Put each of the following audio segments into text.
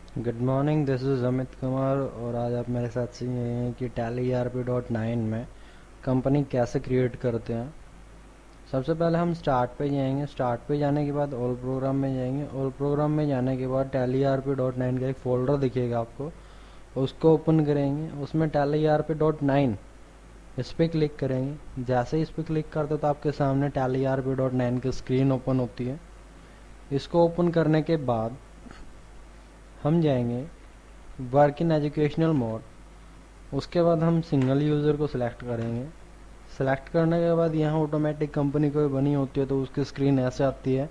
Good morning, this is Amit Kumar और आज आप मेरे साथ सीख रहे हैं कि टैली ERP.9 में कंपनी कैसे क्रिएट करते हैं। सबसे पहले हम स्टार्ट पे जाएंगे। स्टार्ट पे जाने के बाद ऑल प्रोग्राम में जाएंगे। ऑल प्रोग्राम में जाने के बाद टैली ERP.9 का एक फ़ोल्डर दिखेगा आपको, उसको ओपन करेंगे। उसमें टैली ERP.9 इस पर क्लिक करेंगे। जैसे ही इस पर क्लिक करते तो आपके सामने टैली ERP.9 की स्क्रीन ओपन होती है। इसको ओपन करने के बाद हम जाएंगे वर्क इन एजुकेशनल मोड। उसके बाद हम सिंगल यूज़र को सिलेक्ट करेंगे। सिलेक्ट करने के बाद यहाँ ऑटोमेटिक कंपनी कोई बनी होती है तो उसकी स्क्रीन ऐसे आती है।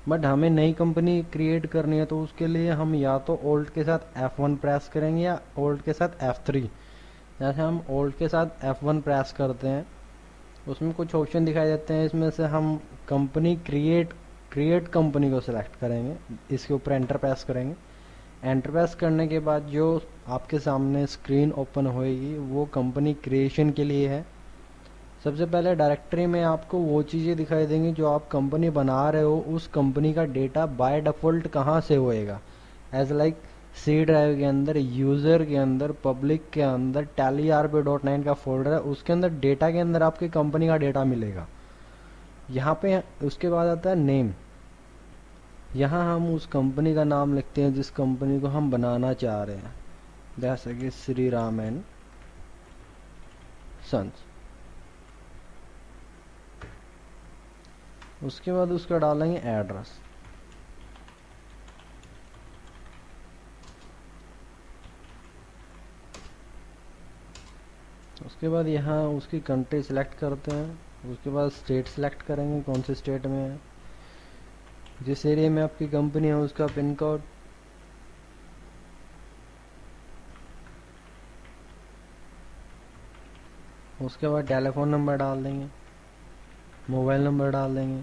बट हमें नई कंपनी क्रिएट करनी है तो उसके लिए हम या तो ओल्ड के साथ F1 प्रेस करेंगे या ओल्ड के साथ F3। जैसे हम ओल्ड के साथ F1 प्रेस करते हैं, उसमें कुछ ऑप्शन दिखाई देते हैं। इसमें से हम कंपनी क्रिएट कंपनी को सिलेक्ट करेंगे। इसके ऊपर एंटर प्रेस करेंगे। एंटर प्रेस करने के बाद जो आपके सामने स्क्रीन ओपन होएगी वो कंपनी क्रिएशन के लिए है। सबसे पहले डायरेक्टरी में आपको वो चीज़ें दिखाई देंगी जो आप कंपनी बना रहे हो, उस कंपनी का डेटा बाय डिफ़ॉल्ट कहाँ से होएगा। एज लाइक सी ड्राइव के अंदर, यूज़र के अंदर, पब्लिक के अंदर टैली ERP.9 का फोल्डर है, उसके अंदर डेटा के अंदर आपकी कंपनी का डेटा मिलेगा। यहाँ पे उसके बाद आता है नेम। यहाँ हम उस कंपनी का नाम लिखते हैं जिस कंपनी को हम बनाना चाह रहे हैं, जैसे कि श्री राम एंड सन्स। उसके बाद उसका डालेंगे एड्रेस। उसके बाद यहाँ उसकी कंट्री सिलेक्ट करते हैं। उसके बाद स्टेट सिलेक्ट करेंगे कौन से स्टेट में है, जिस एरिया में आपकी कंपनी है उसका पिन कोड। उसके बाद टेलीफोन नंबर डाल देंगे, मोबाइल नंबर डाल देंगे।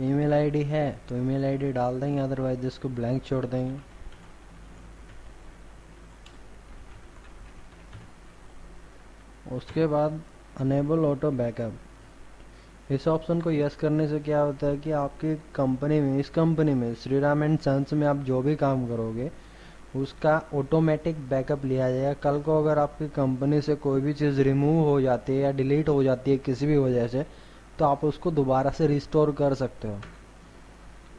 ईमेल आईडी है तो ईमेल आईडी डाल देंगे, अदरवाइज इसको ब्लैंक छोड़ देंगे। उसके बाद अनेबल ऑटो बैकअप, इस ऑप्शन को यस करने से क्या होता है कि आपकी कंपनी में, इस कंपनी में श्री राम एंड सन्स में आप जो भी काम करोगे उसका ऑटोमेटिक बैकअप लिया जाएगा। कल को अगर आपकी कंपनी से कोई भी चीज़ रिमूव हो जाती है या डिलीट हो जाती है किसी भी वजह से, तो आप उसको दोबारा से रिस्टोर कर सकते हो।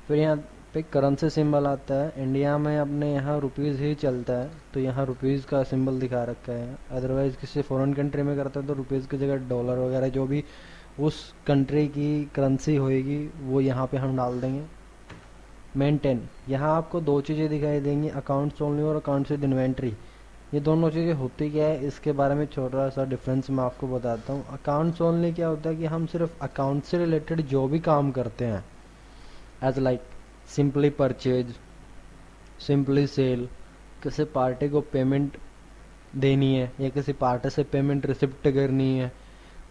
फिर यहाँ पे करेंसी सिंबल आता है। इंडिया में अपने यहाँ रुपीज़ ही चलता है तो यहाँ रुपीज़ का सिंबल दिखा रखा है। अदरवाइज़ किसी फॉरेन कंट्री में करते हैं तो रुपीज़ की जगह डॉलर वगैरह जो भी उस कंट्री की करेंसी होएगी वो यहाँ पे हम डाल देंगे। मेंटेन, यहाँ आपको दो चीज़ें दिखाई देंगी, अकाउंट्स ओनली और अकाउंट्स विद इन्वेंट्री। ये दोनों चीज़ें होती क्या है इसके बारे में छोटा सा डिफरेंस मैं आपको बताता हूँ। अकाउंट्स ओनली क्या होता है कि हम सिर्फ अकाउंट से रिलेटेड जो भी काम करते हैं, as like simply purchase, simply sale, किसी पार्टी को पेमेंट देनी है या किसी पार्टी से पेमेंट रिसिप्ट करनी है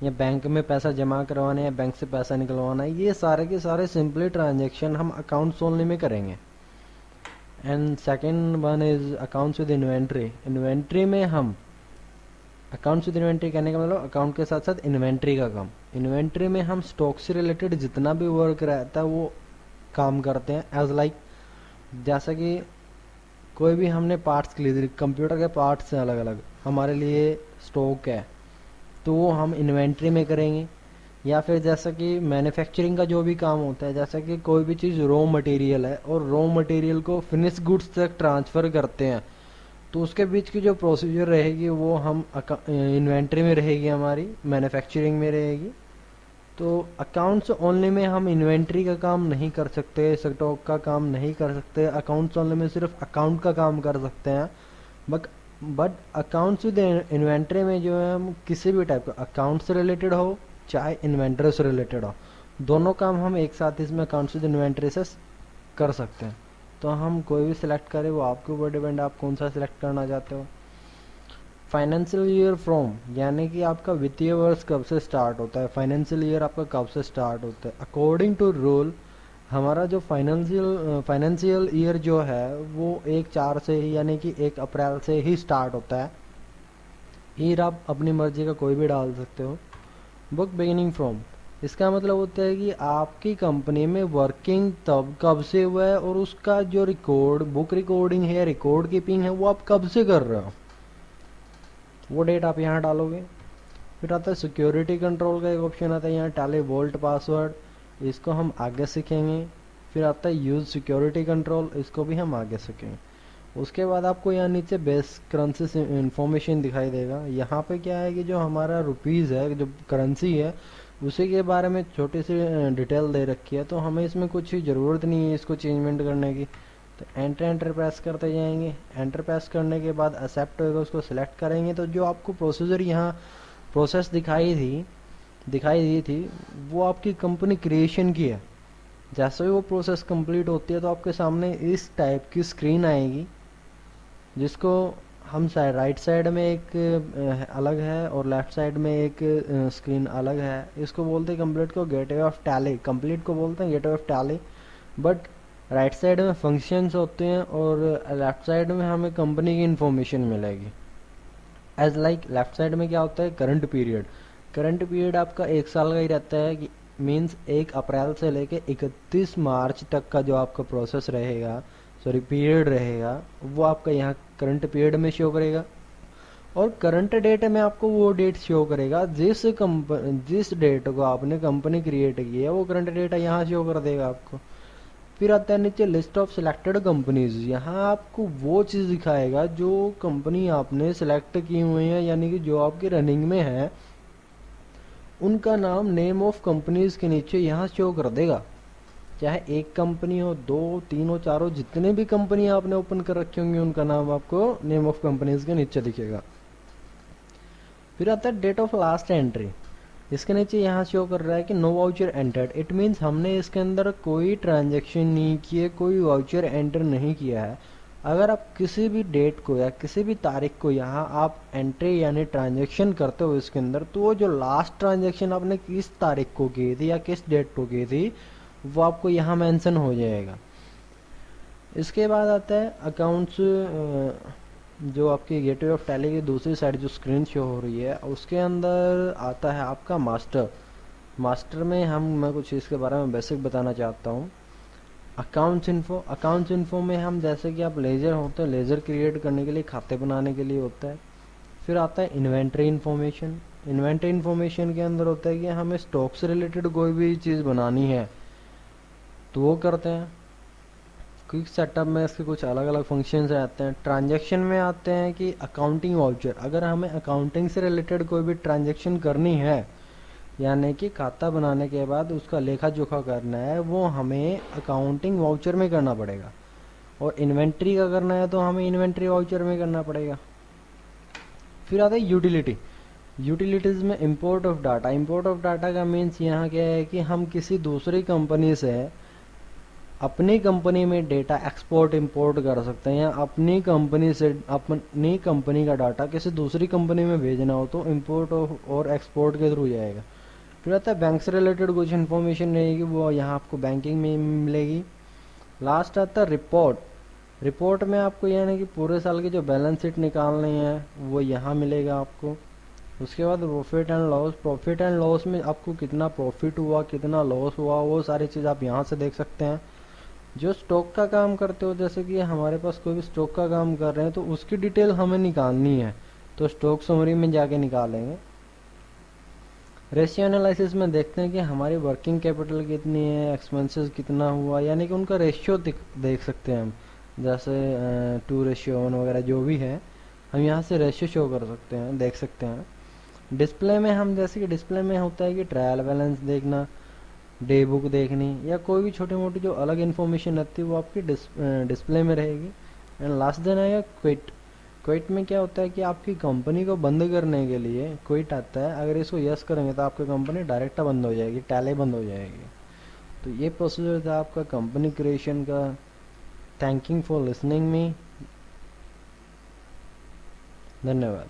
या बैंक में पैसा जमा करवाना है या बैंक से पैसा निकलवाना है, ये सारे के सारे सिंपली ट्रांजेक्शन हम अकाउंट्स ओनली में करेंगे। And second one is accounts with inventory. Inventory में हम, अकाउंट्स विद इन्वेंट्री कहने का मतलब अकाउंट के साथ साथ इन्वेंट्री का काम। इन्वेंट्री में हम स्टॉक से रिलेटेड जितना भी वर्क रहता है वो काम करते हैं। एज लाइक जैसा कि कोई भी हमने पार्ट्स खरीद, कंप्यूटर के पार्ट्स हैं अलग अलग, हमारे लिए स्टॉक है तो वो हम इन्वेंट्री में करेंगे। या फिर जैसा कि मैन्युफैक्चरिंग का जो भी काम होता है, जैसा कि कोई भी चीज़ रॉ मटेरियल है और रॉ मटेरियल को फिनिश गुड्स तक ट्रांसफ़र करते हैं तो उसके बीच की जो प्रोसीजर रहेगी वो हम इन्वेंट्री में रहेगी, हमारी मैन्युफैक्चरिंग में रहेगी। तो अकाउंट्स ओनली में हम इन्वेंट्री का काम नहीं कर सकते, स्टॉक का काम नहीं कर सकते। अकाउंट्स ओनली में सिर्फ अकाउंट का काम कर सकते हैं। But but accounts with inventory में जो है हम किसी भी टाइप का अकाउंट से रिलेटेड हो चाहे इन्वेंट्री से रिलेटेड हो, दोनों काम हम एक साथ इसमें अकाउंट्स विद इन्वेंट्री से कर सकते हैं। तो हम कोई भी सिलेक्ट करें, वो आपके ऊपर डिपेंड, आप कौन सा सिलेक्ट करना चाहते हो। फाइनेंशियल ईयर फ्रॉम, यानी कि आपका वित्तीय वर्ष कब से स्टार्ट होता है, फाइनेंशियल ईयर आपका कब से स्टार्ट होता है। अकॉर्डिंग टू रूल हमारा जो फाइनेंशियल ईयर जो है वो 1/4 से ही, यानी कि 1 अप्रैल से ही स्टार्ट होता है। ईयर आप अपनी मर्जी का कोई भी डाल सकते हो। बुक बिगिनिंग फ्रॉम, इसका मतलब होता है कि आपकी कंपनी में वर्किंग तब कब से हुआ है और उसका जो रिकॉर्ड बुक रिकॉर्डिंग है, रिकॉर्ड कीपिंग है, वो आप कब से कर रहे हो, वो डेट आप यहाँ डालोगे। फिर आता है सिक्योरिटी कंट्रोल का एक ऑप्शन आता है यहाँ, टैली वोल्ट पासवर्ड, इसको हम आगे सीखेंगे। फिर आता है यूज सिक्योरिटी कंट्रोल, इसको भी हम आगे सीखेंगे। उसके बाद आपको यहाँ नीचे बेस करेंसी से इंफॉर्मेशन दिखाई देगा। यहाँ पे क्या है कि जो हमारा रुपीज़ है, जो करेंसी है, उसी के बारे में छोटी सी डिटेल दे रखी है, तो हमें इसमें कुछ ज़रूरत नहीं है इसको चेंजमेंट करने की। तो एंटर प्रेस करते जाएंगे। एंटर प्रेस करने के बाद एक्सेप्ट होगा, उसको सिलेक्ट करेंगे। तो जो आपको प्रोसीजर यहाँ प्रोसेस दिखाई दी थी, वो आपकी कंपनी क्रिएशन की है। जैसे ही वो प्रोसेस कंप्लीट होती है तो आपके सामने इस टाइप की स्क्रीन आएगी, जिसको हम राइट साइड में एक अलग है और लेफ्ट साइड में एक स्क्रीन अलग है। इसको बोलते हैं कंप्लीट को गेटवे ऑफ टैली, कंप्लीट को बोलते हैं gateway of tally. But right side में फंक्शंस होते हैं और लेफ्ट साइड में हमें कंपनी की इंफॉर्मेशन मिलेगी। एज लाइक लेफ्ट साइड में क्या होता है, करंट पीरियड। करंट पीरियड आपका 1 साल का ही रहता है, कि मीन्स 1 अप्रैल से लेके 31 मार्च तक का जो आपका प्रोसेस रहेगा, सॉरी पीरियड रहेगा, वो आपका यहाँ करंट पीरियड में शो करेगा। और करंट डेट में आपको वो डेट शो करेगा जिस डेट को आपने कंपनी क्रिएट की है, वो करंट डेट यहाँ शो कर देगा आपको। फिर आता है नीचे लिस्ट ऑफ सिलेक्टेड कंपनीज, यहाँ आपको वो चीज़ दिखाएगा जो कंपनी आपने सिलेक्ट की हुई है, यानी कि जो आपकी रनिंग में है, उनका नाम नेम ऑफ कंपनीज के नीचे यहाँ शो कर देगा। चाहे एक कंपनी हो, 2, 3 हो, 4 हो, जितने भी कंपनी आपने ओपन कर रखी होंगी, उनका नाम आपको नेम ऑफ कंपनीज के नीचे दिखेगा। फिर आता है डेट ऑफ लास्ट एंट्री, इसके नीचे यहाँ शो कर रहा है कि no voucher entered. It means हमने इसके अंदर कोई ट्रांजेक्शन नहीं किए, कोई वाउचर एंटर नहीं किया है। अगर आप किसी भी डेट को या किसी भी तारीख को यहाँ आप एंट्री यानी ट्रांजेक्शन करते हो इसके अंदर, तो वो जो लास्ट ट्रांजेक्शन आपने किस तारीख को की थी या किस डेट को की थी, वो आपको यहाँ मेंशन हो जाएगा। इसके बाद आता है अकाउंट्स, जो आपकी गेटवे ऑफ टैली की दूसरी साइड जो स्क्रीन शो हो रही है, उसके अंदर आता है आपका मास्टर में मैं कुछ इसके बारे में बेसिक बताना चाहता हूँ। अकाउंट्स इन्फो में हम, जैसे कि आप लेजर होते हैं, लेजर क्रिएट करने के लिए, खाते बनाने के लिए होता है। फिर आता है इन्वेंट्री इन्फॉर्मेशन के अंदर होता है कि हमें स्टॉक से रिलेटेड कोई भी चीज़ बनानी है तो वो करते हैं। क्विक सेटअप में इसके कुछ अलग अलग फंक्शंस आते हैं। ट्रांजैक्शन में आते हैं कि अकाउंटिंग वाउचर, अगर हमें अकाउंटिंग से रिलेटेड कोई भी ट्रांजैक्शन करनी है, यानी कि खाता बनाने के बाद उसका लेखा जोखा करना है, वो हमें अकाउंटिंग वाउचर में करना पड़ेगा। और इन्वेंट्री का करना है तो हमें इन्वेंट्री वाउचर में करना पड़ेगा। फिर आता है यूटिलिटीज़ में इंपोर्ट ऑफ डाटा का मीन्स यहाँ क्या है कि हम किसी दूसरी कंपनी से अपनी कंपनी में डेटा एक्सपोर्ट इंपोर्ट कर सकते हैं, या अपनी कंपनी से अपनी कंपनी का डाटा किसी दूसरी कंपनी में भेजना हो तो इंपोर्ट और एक्सपोर्ट के थ्रू जाएगा। फिर आता है बैंक से रिलेटेड कुछ इन्फॉर्मेशन रहेगी, वो यहाँ आपको बैंकिंग में मिलेगी। लास्ट आता है रिपोर्ट में आपको यानी कि पूरे साल की जो बैलेंस शीट निकालनी है वो यहाँ मिलेगा आपको। उसके बाद प्रॉफिट एंड लॉस में आपको कितना प्रॉफिट हुआ, कितना लॉस हुआ, वो सारी चीज़ आप यहाँ से देख सकते हैं। जो स्टॉक का काम करते हो, जैसे कि हमारे पास कोई भी स्टॉक का काम कर रहे हैं तो उसकी डिटेल हमें निकालनी है, तो स्टॉक समरी में जाके निकालेंगे। रेशियो एनालिसिस में देखते हैं कि हमारी वर्किंग कैपिटल कितनी है, एक्सपेंसेस कितना हुआ, यानी कि उनका रेशियो देख सकते हैं हम, जैसे 2:1 वगैरह जो भी है, हम यहाँ से रेशियो शो कर सकते हैं, देख सकते हैं। डिस्प्ले में हम, जैसे कि डिस्प्ले में होता है कि ट्रायल बैलेंस देखना, डे बुक देखनी, या कोई भी छोटी मोटी जो अलग इन्फॉर्मेशन रहती है वो आपकी डिस्प्ले में रहेगी। एंड लास्ट दिन आएगा क्विट में क्या होता है कि आपकी कंपनी को बंद करने के लिए क्विट आता है, अगर इसको यस करेंगे तो आपकी कंपनी डायरेक्ट बंद हो जाएगी, टैली बंद हो जाएगी। तो ये प्रोसीजर था आपका कंपनी क्रिएशन का। थैंकिंग फॉर लिसनिंग मी, धन्यवाद।